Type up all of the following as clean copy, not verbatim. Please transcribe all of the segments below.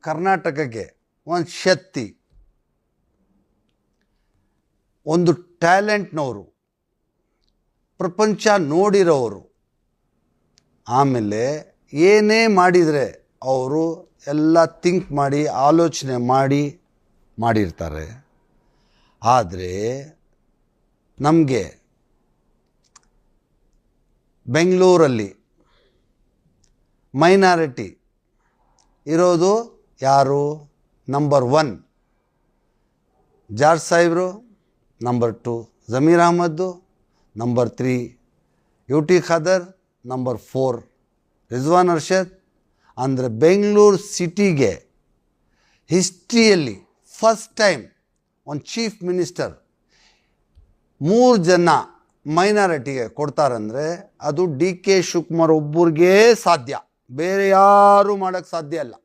ಕರ್ನಾಟಕಕ್ಕೆ ಒಂದು ಶಕ್ತಿ, ಒಂದು ಟ್ಯಾಲೆಂಟ್ನವರು, ಪ್ರಪಂಚ ನೋಡಿರೋರು. ಆಮೇಲೆ ಏನೇ ಮಾಡಿದರೆ ಅವರು ಎಲ್ಲ ಥಿಂಕ್ ಮಾಡಿ ಆಲೋಚನೆ ಮಾಡಿರ್ತಾರೆ. ಆದರೆ ನಮಗೆ ಬೆಂಗಳೂರಲ್ಲಿ ಮೈನಾರಿಟಿ ಇರೋದು ಯಾರು? ನಂಬರ್ 1 ಜಾರ್ಜ್ ಸಾಹೇಬರು, number 2 Zameer Ahmed, number 3 UT Khader, number 4 Rizwan Arshad. ಅಂದರೆ ಬೆಂಗಳೂರು ಸಿಟಿಗೆ ಹಿಸ್ಟ್ರಿಯಲ್ಲಿ ಫಸ್ಟ್ ಟೈಮ್ ಒಂದು ಚೀಫ್ ಮಿನಿಸ್ಟರ್ 3 ಜನ ಮೈನಾರಿಟಿಗೆ ಕೊಡ್ತಾರಂದರೆ ಅದು DK ಶಿವಕುಮಾರ್ ಒಬ್ಬರಿಗೆ ಸಾಧ್ಯ, ಬೇರೆ ಯಾರೂ ಮಾಡೋಕ್ಕೆ ಸಾಧ್ಯ ಇಲ್ಲ.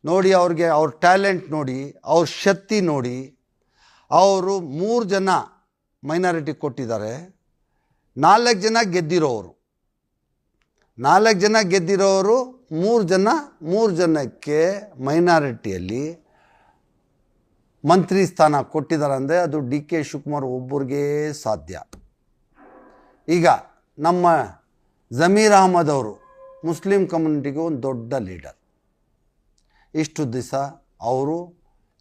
ನೋಡಿ, ಅವ್ರಿಗೆ ಅವ್ರ ಟ್ಯಾಲೆಂಟ್ ನೋಡಿ, ಅವ್ರ ಶಕ್ತಿ ನೋಡಿ, ಅವರು 3 ಜನ ಮೈನಾರಿಟಿ ಕೊಟ್ಟಿದ್ದಾರೆ. 4 ಜನ ಗೆದ್ದಿರೋರು, 3 ಜನಕ್ಕೆ ಮೈನಾರಿಟಿಯಲ್ಲಿ ಮಂತ್ರಿ ಸ್ಥಾನ ಕೊಟ್ಟಿದ್ದಾರೆ. ಅಂದರೆ ಅದು DK ಶಿವಕುಮಾರ್ ಒಬ್ಬರಿಗೆ ಸಾಧ್ಯ. ಈಗ ನಮ್ಮ ಜಮೀರ್ ಅಹಮದ್ ಅವರು ಮುಸ್ಲಿಂ ಕಮ್ಯುನಿಟಿಗೆ ಒಂದು ದೊಡ್ಡ ಲೀಡರ್. ಇಷ್ಟು ದಿವಸ ಅವರು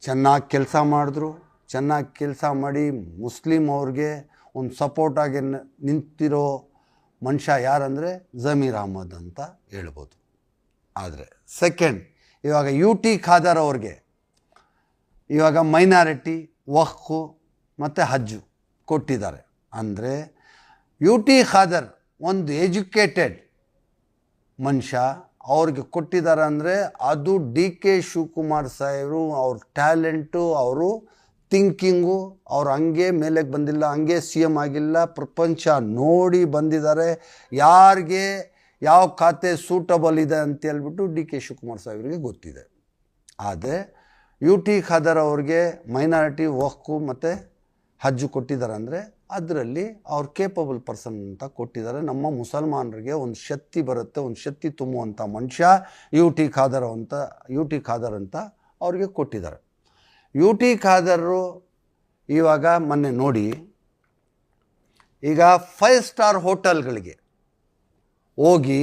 ಚೆನ್ನಾಗಿ ಕೆಲಸ ಮಾಡಿದ್ರು. ಚೆನ್ನಾಗಿ ಕೆಲಸ ಮಾಡಿ ಮುಸ್ಲಿಂ ಅವ್ರಿಗೆ ಒಂದು ಸಪೋರ್ಟಾಗಿ ನಿಂತಿರೋ ಮನುಷ್ಯ ಯಾರಂದರೆ ಜಮೀರ್ ಅಹಮದ್ ಅಂತ ಹೇಳ್ಬೋದು. ಆದರೆ ಸೆಕೆಂಡ್, ಇವಾಗ UT ಖಾದರ್ ಅವ್ರಿಗೆ ಇವಾಗ ಮೈನಾರಿಟಿ, ವಕ್ಫು ಮತ್ತು ಹಜ್ಜು ಕೊಟ್ಟಿದ್ದಾರೆ. ಅಂದರೆ UT ಖಾದರ್ ಒಂದು ಎಜುಕೇಟೆಡ್ ಮನುಷ್ಯ, ಅವ್ರಿಗೆ ಕೊಟ್ಟಿದ್ದಾರೆ. ಅಂದರೆ ಅದು DK ಶಿವಕುಮಾರ್ ಸಾಹೇಬರು ಅವ್ರ ಟ್ಯಾಲೆಂಟು, ಅವರು ಥಿಂಕಿಂಗು, ಅವ್ರು ಹಂಗೆ ಮೇಲೆಗೆ ಬಂದಿಲ್ಲ, ಹಂಗೆ CM ಆಗಿಲ್ಲ, ಪ್ರಪಂಚ ನೋಡಿ ಬಂದಿದ್ದಾರೆ. ಯಾರಿಗೆ ಯಾವ ಖಾತೆ ಸೂಟಬಲ್ ಇದೆ ಅಂತೇಳ್ಬಿಟ್ಟು DK ಶಿವಕುಮಾರ್ ಸಾಹೇಬರಿಗೆ ಗೊತ್ತಿದೆ. ಆದರೆ UT ಖಾದರ್ ಅವ್ರಿಗೆ ಮೈನಾರಿಟಿ, ವಕ್ಫು ಮತ್ತು ಹಜ್ಜು ಕೊಟ್ಟಿದ್ದಾರೆ. ಅಂದರೆ ಅದರಲ್ಲಿ ಅವ್ರು ಕೇಪಬಲ್ ಪರ್ಸನ್ ಅಂತ ಕೊಟ್ಟಿದ್ದಾರೆ. ನಮ್ಮ ಮುಸಲ್ಮಾನರಿಗೆ ಒಂದು ಶಕ್ತಿ ಬರುತ್ತೆ, ಒಂದು ಶಕ್ತಿ ತುಂಬುವಂಥ ಮನುಷ್ಯ UT ಖಾದರ್ ಅಂತ ಅವ್ರಿಗೆ ಕೊಟ್ಟಿದ್ದಾರೆ. UT ಖಾದರ್ ಇವಾಗ ಮೊನ್ನೆ ನೋಡಿ, ಈಗ 5 ಸ್ಟಾರ್ ಹೋಟೆಲ್ಗಳಿಗೆ ಹೋಗಿ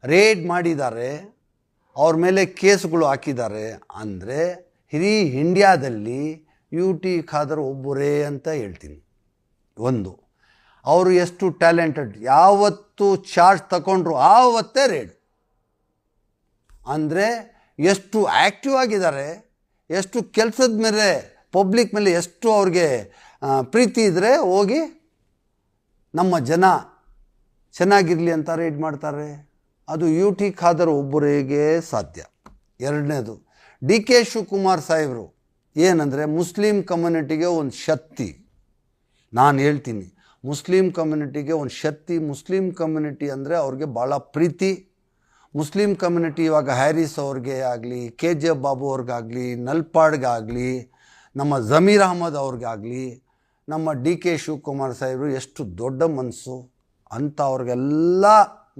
ರೇಡ್ ಮಾಡಿದ್ದಾರೆ, ಅವ್ರ ಮೇಲೆ ಕೇಸ್ಗಳು ಹಾಕಿದ್ದಾರೆ. ಅಂದರೆ ಇಡೀ ಇಂಡಿಯಾದಲ್ಲಿ UT ಖಾದರ್ ಒಬ್ಬರೇ ಅಂತ ಹೇಳ್ತೀನಿ. ಒಂದು, ಅವರು ಎಷ್ಟು ಟ್ಯಾಲೆಂಟೆಡ್, ಯಾವತ್ತು ಚಾರ್ಜ್ ತಗೊಂಡ್ರು ಆವತ್ತೇ ರೇಡ್. ಅಂದರೆ ಎಷ್ಟು ಆ್ಯಕ್ಟಿವ್ ಆಗಿದ್ದಾರೆ, ಎಷ್ಟು ಕೆಲಸದ ಮೇಲೆ, ಪಬ್ಲಿಕ್ ಮೇಲೆ ಎಷ್ಟು ಅವ್ರಿಗೆ ಪ್ರೀತಿ ಇದ್ದರೆ ಹೋಗಿ ನಮ್ಮ ಜನ ಚೆನ್ನಾಗಿರಲಿ ಅಂತ ರೇಡ್ ಮಾಡ್ತಾರೆ. ಅದು UT ಖಾದರ್ ಒಬ್ಬರಿಗೆ ಸಾಧ್ಯ. ಎರಡನೇದು, DK ಶಿವಕುಮಾರ್ ಸಾಹೇಬರು ಏನಂದರೆ ಮುಸ್ಲಿಂ ಕಮ್ಯುನಿಟಿಗೆ ಒಂದು ಶಕ್ತಿ. ನಾನು ಹೇಳ್ತೀನಿ, ಮುಸ್ಲಿಂ ಕಮ್ಯುನಿಟಿಗೆ ಒಂದು ಶಕ್ತಿ. ಮುಸ್ಲಿಂ ಕಮ್ಯುನಿಟಿ ಅಂದರೆ ಅವ್ರಿಗೆ ಭಾಳ ಪ್ರೀತಿ. ಮುಸ್ಲಿಂ ಕಮ್ಯುನಿಟಿ ಇವಾಗ ಹ್ಯಾರಿಸ್ ಅವ್ರಿಗೆ ಆಗಲಿ, KGF ಬಾಬು ಅವ್ರಿಗಾಗಲಿ, ನಲ್ಪಾಡ್ಗಾಗಲಿ, ನಮ್ಮ ಜಮೀರ್ ಅಹಮದ್ ಅವ್ರಿಗಾಗಲಿ, ನಮ್ಮ DK ಶಿವಕುಮಾರ್ ಸಾಹೇಬರು ಎಷ್ಟು ದೊಡ್ಡ ಮನಸ್ಸು ಅಂತ ಅವ್ರಿಗೆಲ್ಲ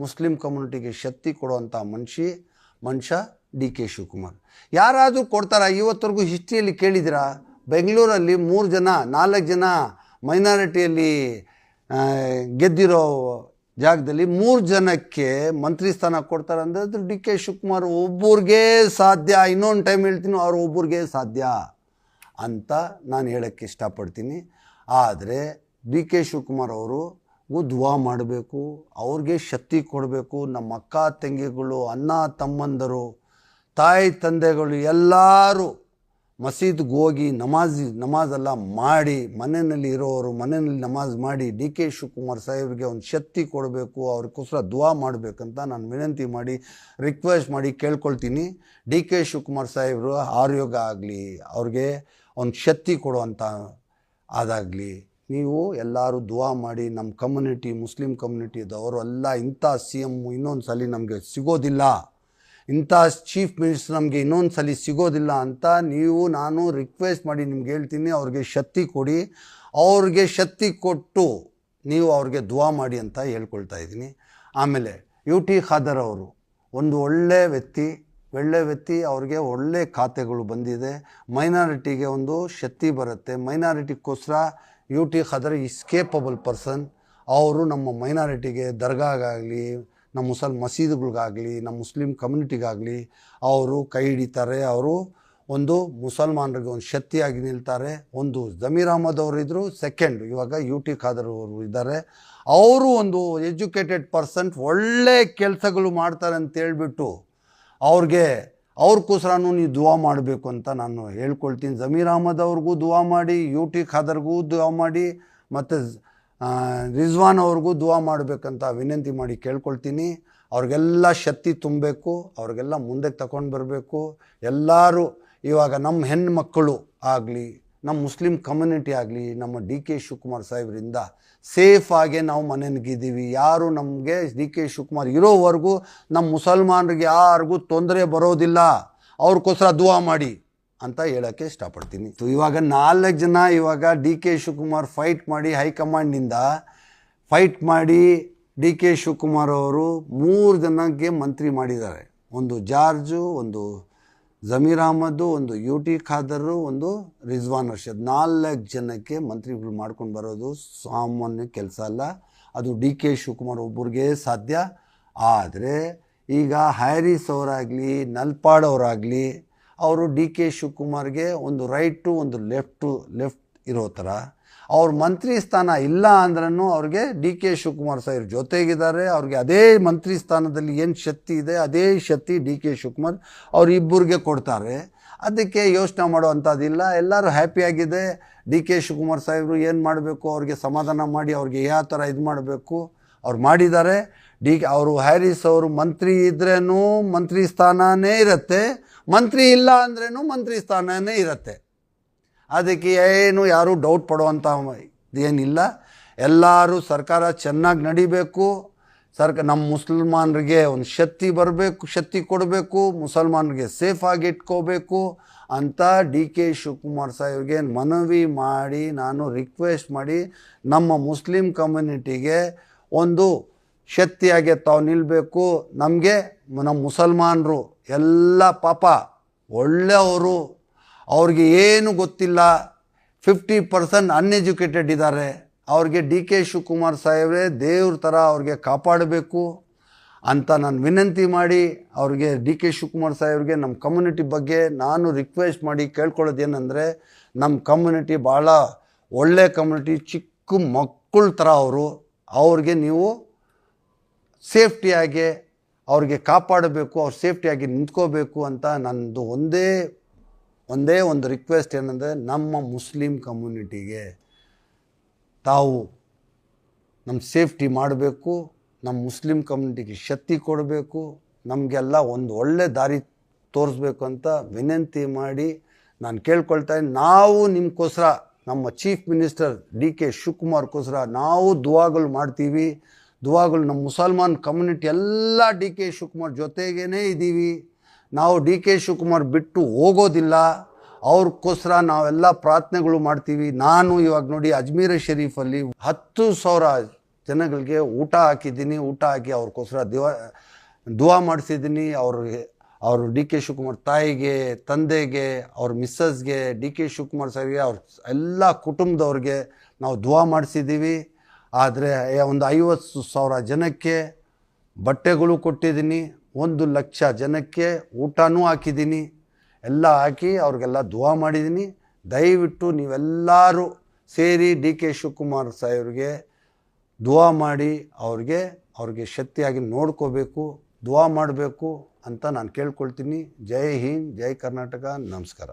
ಮುಸ್ಲಿಂ ಕಮ್ಯುನಿಟಿಗೆ ಶಕ್ತಿ ಕೊಡುವಂಥ ಮನುಷ್ಯ DK ಶಿವಕುಮಾರ್. ಯಾರಾದರೂ ಕೊಡ್ತಾರಾ? ಇವತ್ತರೆಗೂ ಹಿಸ್ಟ್ರಿಯಲ್ಲಿ ಕೇಳಿದಿರಾ? ಬೆಂಗಳೂರಲ್ಲಿ 4 ಜನ ಮೈನಾರಿಟಿಯಲ್ಲಿ ಗೆದ್ದಿರೋ ಜಾಗದಲ್ಲಿ 3 ಜನಕ್ಕೆ ಮಂತ್ರಿ ಸ್ಥಾನ ಕೊಡ್ತಾರೆ. ಅಂದರೆ ಅದು DK ಶಿವಕುಮಾರ್ ಒಬ್ಬರಿಗೆ ಸಾಧ್ಯ. ಇನ್ನೊಂದು ಟೈಮ್ ಹೇಳ್ತೀನಿ, ಅವ್ರು ಒಬ್ಬರಿಗೆ ಸಾಧ್ಯ ಅಂತ ನಾನು ಹೇಳೋಕ್ಕೆ ಇಷ್ಟಪಡ್ತೀನಿ. ಆದರೆ DK ಶಿವಕುಮಾರ್ ಅವರು ದುವಾ ಮಾಡಬೇಕು, ಅವ್ರಿಗೆ ಶಕ್ತಿ ಕೊಡಬೇಕು. ನಮ್ಮ ಅಕ್ಕ ತಂಗಿಗಳು, ಅಣ್ಣ ತಮ್ಮಂದರು, ತಾಯಿ ತಂದೆಗಳು ಎಲ್ಲರೂ ಮಸೀದ್ಗೆ ಹೋಗಿ ನಮಾಜೆಲ್ಲ ಮಾಡಿ, ಮನೆಯಲ್ಲಿ ಇರೋರು ಮನೆಯಲ್ಲಿ ನಮಾಜ್ ಮಾಡಿ DK ಶಿವಕುಮಾರ್ ಸಾಹೇಬ್ರಿಗೆ ಒಂದು ಶಕ್ತಿ ಕೊಡಬೇಕು, ಅವ್ರಿಗೋಸ್ಕರ ದುವಾ ಮಾಡಬೇಕಂತ ನಾನು ವಿನಂತಿ ಮಾಡಿ, ರಿಕ್ವೆಸ್ಟ್ ಮಾಡಿ ಕೇಳ್ಕೊಳ್ತೀನಿ. DK ಶಿವಕುಮಾರ್ ಸಾಹೇಬರು ಆರೋಗ್ಯ ಆಗಲಿ, ಅವ್ರಿಗೆ ಒಂದು ಶಕ್ತಿ ಕೊಡುವಂಥ ಅದಾಗಲಿ ನೀವು ಎಲ್ಲರೂ ದುವಾ ಮಾಡಿ. ನಮ್ಮ ಕಮ್ಯುನಿಟಿ, ಮುಸ್ಲಿಂ ಕಮ್ಯುನಿಟಿದವರು ಎಲ್ಲ ಇಂಥ CM ಇನ್ನೊಂದು ಸಲ ನಮಗೆ ಸಿಗೋದಿಲ್ಲ, ಇಂಥ ಚೀಫ್ ಮಿನಿಸ್ಟರ್ ನಮಗೆ ಇನ್ನೊಂದು ಸಲ ಸಿಗೋದಿಲ್ಲ ಅಂತ ನಾನು ರಿಕ್ವೆಸ್ಟ್ ಮಾಡಿ ನಿಮ್ಗೆ ಹೇಳ್ತೀನಿ. ಅವ್ರಿಗೆ ಶಕ್ತಿ ಕೊಡಿ, ಅವ್ರಿಗೆ ಶಕ್ತಿ ಕೊಟ್ಟು ನೀವು ಅವ್ರಿಗೆ ದುವಾ ಮಾಡಿ ಅಂತ ಹೇಳ್ಕೊಳ್ತಾ ಇದ್ದೀನಿ. ಆಮೇಲೆ UT ಖಾದರ್ ಅವರು ಒಂದು ಒಳ್ಳೆಯ ವ್ಯಕ್ತಿ, ಒಳ್ಳೆ ವ್ಯಕ್ತಿ, ಅವ್ರಿಗೆ ಒಳ್ಳೆ ಖಾತೆಗಳು ಬಂದಿದೆ. ಮೈನಾರಿಟಿಗೆ ಒಂದು ಶಕ್ತಿ ಬರುತ್ತೆ. ಮೈನಾರಿಟಿಗೋಸ್ಕರ U T Khader is capable person. ಅವರು ನಮ್ಮ ಮೈನಾರಿಟಿಗೆ ದರ್ಗಾಗಾಗಲಿ, ನಮ್ಮ ಮಸೀದಿಗಳಿಗಾಗಲಿ, ನಮ್ಮ ಮುಸ್ಲಿಂ ಕಮ್ಯುನಿಟಿಗಾಗಲಿ ಅವರು ಕೈ ಹಿಡಿತಾರೆ. ಅವರು ಒಂದು ಮುಸಲ್ಮಾನರಿಗೆ ಒಂದು ಶಕ್ತಿಯಾಗಿ ನಿಲ್ತಾರೆ. ಒಂದು ಜಮೀರ್ ಅಹಮದ್ ಅವರು ಇದ್ದರು, ಸೆಕೆಂಡ್ ಇವಾಗ ಯು ಟಿ ಖಾದರ್ ಅವರು ಇದ್ದಾರೆ. ಅವರು ಒಂದು ಎಜುಕೇಟೆಡ್ ಪರ್ಸನ್, ಒಳ್ಳೆ ಕೆಲಸಗಳು ಮಾಡ್ತಾರೆ ಅಂತ ಹೇಳ್ಬಿಟ್ಟು ಅವ್ರಿಗೋಸ್ಕರನೂ ನೀವು ದುವಾ ಮಾಡಬೇಕು ಅಂತ ನಾನು ಹೇಳ್ಕೊಳ್ತೀನಿ. ಜಮೀರ್ ಅಹಮದ್ ಅವ್ರಿಗೂ ದುವಾ ಮಾಡಿ, ಯು ಟಿ ಖಾದರ್ಗೂ ದುವಾ ಮಾಡಿ, ಮತ್ತು ರಿಜ್ವಾನ್ ಅವ್ರಿಗೂ ದುವಾ ಮಾಡಬೇಕಂತ ವಿನಂತಿ ಮಾಡಿ ಕೇಳ್ಕೊಳ್ತೀನಿ. ಅವ್ರಿಗೆಲ್ಲ ಶಕ್ತಿ ತುಂಬಬೇಕು, ಅವ್ರಿಗೆಲ್ಲ ಮುಂದೆ ತಗೊಂಡು ಬರಬೇಕು. ಎಲ್ಲರೂ ಇವಾಗ ನಮ್ಮ ಹೆಣ್ಮಕ್ಕಳು ಆಗಲಿ, ನಮ್ಮ ಮುಸ್ಲಿಂ ಕಮ್ಯುನಿಟಿ ಆಗಲಿ, ನಮ್ಮ ಡಿ ಕೆ ಶಿವಕುಮಾರ್ ಸಾಹೇಬರಿಂದ ಸೇಫಾಗೆ ನಾವು ಮನೆಗಿದ್ದೀವಿ. ಯಾರು ನಮಗೆ ಡಿ ಕೆ ಶಿವಕುಮಾರ್ ಇರೋವರೆಗೂ ನಮ್ಮ ಮುಸಲ್ಮಾನರಿಗೆ ಯಾರಿಗೂ ತೊಂದರೆ ಬರೋದಿಲ್ಲ. ಅವ್ರಿಗೋಸ್ಕರ ದುವಾ ಮಾಡಿ ಅಂತ ಹೇಳೋಕ್ಕೆ ಇಷ್ಟಪಡ್ತೀನಿ. ಇವಾಗ 4 ಜನ ಇವಾಗ ಡಿ ಕೆ ಶಿವಕುಮಾರ್ ಫೈಟ್ ಮಾಡಿ, ಹೈಕಮಾಂಡಿಂದ ಫೈಟ್ ಮಾಡಿ ಡಿ ಕೆ ಶಿವಕುಮಾರ್ ಅವರು 3 ಜನಕ್ಕೆ ಮಂತ್ರಿ ಮಾಡಿದ್ದಾರೆ. ಒಂದು ಜಾರ್ಜು, ಒಂದು ಜಮೀರ್ ಅಹಮದ್ದು, ಒಂದು ಯು ಟಿ ಖಾದರ್, ಒಂದು ರಿಜ್ವಾನ್ ಅರ್ಷದ್. 4 ಜನಕ್ಕೆ ಮಂತ್ರಿಗಳು ಮಾಡ್ಕೊಂಡು ಬರೋದು ಸಾಮಾನ್ಯ ಕೆಲಸ ಅಲ್ಲ. ಅದು ಡಿ ಕೆ ಶಿವಕುಮಾರ್ ಒಬ್ಬರಿಗೆ ಸಾಧ್ಯ. ಆದರೆ ಈಗ ಹ್ಯಾರಿಸ್ ಅವರಾಗಲಿ, ನಲ್ಪಾಡ್ ಅವರಾಗಲಿ, ಅವರು ಡಿ ಕೆ ಶಿವಕುಮಾರ್ಗೆ ಒಂದು ರೈಟು ಒಂದು ಲೆಫ್ಟ್ ಇರೋ ಥರ. ಅವ್ರ ಮಂತ್ರಿ ಸ್ಥಾನ ಇಲ್ಲ ಅಂದ್ರೂ ಅವ್ರಿಗೆ ಡಿ ಕೆ ಶಿವಕುಮಾರ್ ಸಾಹೇಬ್ರ ಜೊತೆಗಿದ್ದಾರೆ. ಅವ್ರಿಗೆ ಅದೇ ಮಂತ್ರಿ ಸ್ಥಾನದಲ್ಲಿ ಏನು ಶಕ್ತಿ ಇದೆ ಅದೇ ಶಕ್ತಿ ಡಿ ಕೆ ಶಿವಕುಮಾರ್ ಅವರಿಬ್ಬರಿಗೆ ಕೊಡ್ತಾರೆ. ಅದಕ್ಕೆ ಯೋಚನೆ ಮಾಡೋವಂಥದ್ದಿಲ್ಲ. ಎಲ್ಲರೂ ಹ್ಯಾಪಿಯಾಗಿದೆ. ಡಿ ಕೆ ಶಿವಕುಮಾರ್ ಸಾಹೇಬರು ಏನು ಮಾಡಬೇಕು, ಅವ್ರಿಗೆ ಸಮಾಧಾನ ಮಾಡಿ ಅವ್ರಿಗೆ ಯಾವ ಥರ ಇದು ಮಾಡಬೇಕು ಅವ್ರು ಮಾಡಿದ್ದಾರೆ. ಅವರು ಹ್ಯಾರಿಸ್ ಅವರು ಮಂತ್ರಿ ಇದ್ರೇನು ಮಂತ್ರಿ ಸ್ಥಾನನೇ ಇರುತ್ತೆ, ಮಂತ್ರಿ ಇಲ್ಲ ಅಂದ್ರೇನು ಮಂತ್ರಿ ಸ್ಥಾನನೇ ಇರುತ್ತೆ. ಅದಕ್ಕೆ ಏನು ಯಾರೂ ಡೌಟ್ ಪಡುವಂಥ ಏನಿಲ್ಲ. ಎಲ್ಲರೂ ಸರ್ಕಾರ ಚೆನ್ನಾಗಿ ನಡಿಬೇಕು. ನಮ್ಮ ಮುಸಲ್ಮಾನರಿಗೆ ಒಂದು ಶಕ್ತಿ ಬರಬೇಕು, ಶಕ್ತಿ ಕೊಡಬೇಕು, ಮುಸಲ್ಮಾನರಿಗೆ ಸೇಫಾಗಿ ಇಟ್ಕೋಬೇಕು ಅಂತ ಡಿ ಕೆ ಶಿವಕುಮಾರ್ ಸಾಹೇಬ್ರಿಗೆ ಮನವಿ ಮಾಡಿ, ನಾನು ರಿಕ್ವೆಸ್ಟ್ ಮಾಡಿ, ನಮ್ಮ ಮುಸ್ಲಿಂ ಕಮ್ಯುನಿಟಿಗೆ ಒಂದು ಶಕ್ತಿಯಾಗಿ ತಾವು ನಿಲ್ಲಬೇಕು. ನಮಗೆ ನಮ್ಮ ಮುಸಲ್ಮಾನರು ಎಲ್ಲ ಪಾಪ ಒಳ್ಳೆಯವರು, ಅವ್ರಿಗೆ ಏನು ಗೊತ್ತಿಲ್ಲ, 50% ಅನ್ಎಜುಕೇಟೆಡ್ ಇದ್ದಾರೆ. ಅವ್ರಿಗೆ ಡಿ ಕೆ ಶಿವಕುಮಾರ್ ಸಾಹೇಬ್ರೆ ದೇವ್ರ ಥರ ಅವ್ರಿಗೆ ಕಾಪಾಡಬೇಕು ಅಂತ ನಾನು ವಿನಂತಿ ಮಾಡಿ, ಅವ್ರಿಗೆ ಡಿ ಕೆ ಶಿವಕುಮಾರ್ ಸಾಹೇಬ್ರಿಗೆ ನಮ್ಮ ಕಮ್ಯುನಿಟಿ ಬಗ್ಗೆ ನಾನು ರಿಕ್ವೆಸ್ಟ್ ಮಾಡಿ ಕೇಳ್ಕೊಳ್ಳೋದೇನೆಂದರೆ, ನಮ್ಮ ಕಮ್ಯುನಿಟಿ ಭಾಳ ಒಳ್ಳೆ ಕಮ್ಯುನಿಟಿ, ಚಿಕ್ಕ ಮಕ್ಕಳ ಥರ ಅವ್ರಿಗೆ ನೀವು ಸೇಫ್ಟಿಯಾಗಿ ಅವ್ರಿಗೆ ಕಾಪಾಡಬೇಕು, ಅವ್ರು ಸೇಫ್ಟಿಯಾಗಿ ನಿಂತ್ಕೋಬೇಕು ಅಂತ ನನ್ನದು ಒಂದೇ ಒಂದು ರಿಕ್ವೆಸ್ಟ್ ಏನಂದರೆ, ನಮ್ಮ ಮುಸ್ಲಿಂ ಕಮ್ಯುನಿಟಿಗೆ ತಾವು ನಮ್ಮ ಸೇಫ್ಟಿ ಮಾಡಬೇಕು, ನಮ್ಮ ಮುಸ್ಲಿಂ ಕಮ್ಯುನಿಟಿಗೆ ಶಕ್ತಿ ಕೊಡಬೇಕು, ನಮಗೆಲ್ಲ ಒಂದು ಒಳ್ಳೆ ದಾರಿ ತೋರಿಸ್ಬೇಕು ಅಂತ ವಿನಂತಿ ಮಾಡಿ ನಾನು ಕೇಳ್ಕೊಳ್ತಾ ಇದ್ದೀನಿ. ನಾವು ನಿಮ್ಗೋಸ್ಕರ, ನಮ್ಮ ಚೀಫ್ ಮಿನಿಸ್ಟರ್ ಡಿ ಕೆ ಶಿವಕುಮಾರ್ಗೋಸ್ಕರ ನಾವು ದುವಾಗಳು ಮಾಡ್ತೀವಿ. ದುವಾಗಳು ನಮ್ಮ ಮುಸಲ್ಮಾನ್ ಕಮ್ಯುನಿಟಿ ಎಲ್ಲ ಡಿ ಕೆ ಶಿವಕುಮಾರ್ ಜೊತೆಗೇ ಇದ್ದೀವಿ. ನಾವು ಡಿ ಕೆ ಶಿವಕುಮಾರ್ ಬಿಟ್ಟು ಹೋಗೋದಿಲ್ಲ. ಅವ್ರಿಗೋಸ್ಕರ ನಾವೆಲ್ಲ ಪ್ರಾರ್ಥನೆಗಳು ಮಾಡ್ತೀವಿ. ನಾನು ಇವಾಗ ನೋಡಿ ಅಜ್ಮೀರ್ ಶರೀಫಲ್ಲಿ 10,000 ಜನಗಳಿಗೆ ಊಟ ಹಾಕಿದ್ದೀನಿ. ಊಟ ಹಾಕಿ ಅವ್ರಿಗೋಸ್ಕರ ದುವಾ ಮಾಡಿಸಿದ್ದೀನಿ. ಅವರು ಡಿ ಕೆ ಶಿವಕುಮಾರ್ ತಾಯಿಗೆ, ತಂದೆಗೆ, ಅವ್ರ ಮಿಸ್ಸಸ್ಗೆ, ಡಿ ಕೆ ಶಿವಕುಮಾರ್ ಸರ್ಗೆ, ಅವ್ರ ಎಲ್ಲ ಕುಟುಂಬದವ್ರಿಗೆ ನಾವು ದುವಾ ಮಾಡಿಸಿದ್ದೀವಿ. ಆದರೆ ಒಂದು 50,000 ಜನಕ್ಕೆ ಬಟ್ಟೆಗಳು ಕೊಟ್ಟಿದ್ದೀನಿ, 1,00,000 ಜನಕ್ಕೆ ಊಟನೂ ಹಾಕಿದ್ದೀನಿ. ಎಲ್ಲ ಹಾಕಿ ಅವ್ರಿಗೆಲ್ಲ ದುವಾ ಮಾಡಿದ್ದೀನಿ. ದಯವಿಟ್ಟು ನೀವೆಲ್ಲರೂ ಸೇರಿ ಡಿ ಕೆ ಶಿವಕುಮಾರ್ ಸಾಹೇಬ್ರಿಗೆ ದುವಾ ಮಾಡಿ ಅವ್ರಿಗೆ ಶಕ್ತಿಯಾಗಿ ನೋಡ್ಕೋಬೇಕು, ದುವಾ ಮಾಡಬೇಕು ಅಂತ ನಾನು ಕೇಳ್ಕೊಳ್ತೀನಿ. ಜೈ ಹಿಂದ್, ಜೈ ಕರ್ನಾಟಕ, ನಮಸ್ಕಾರ.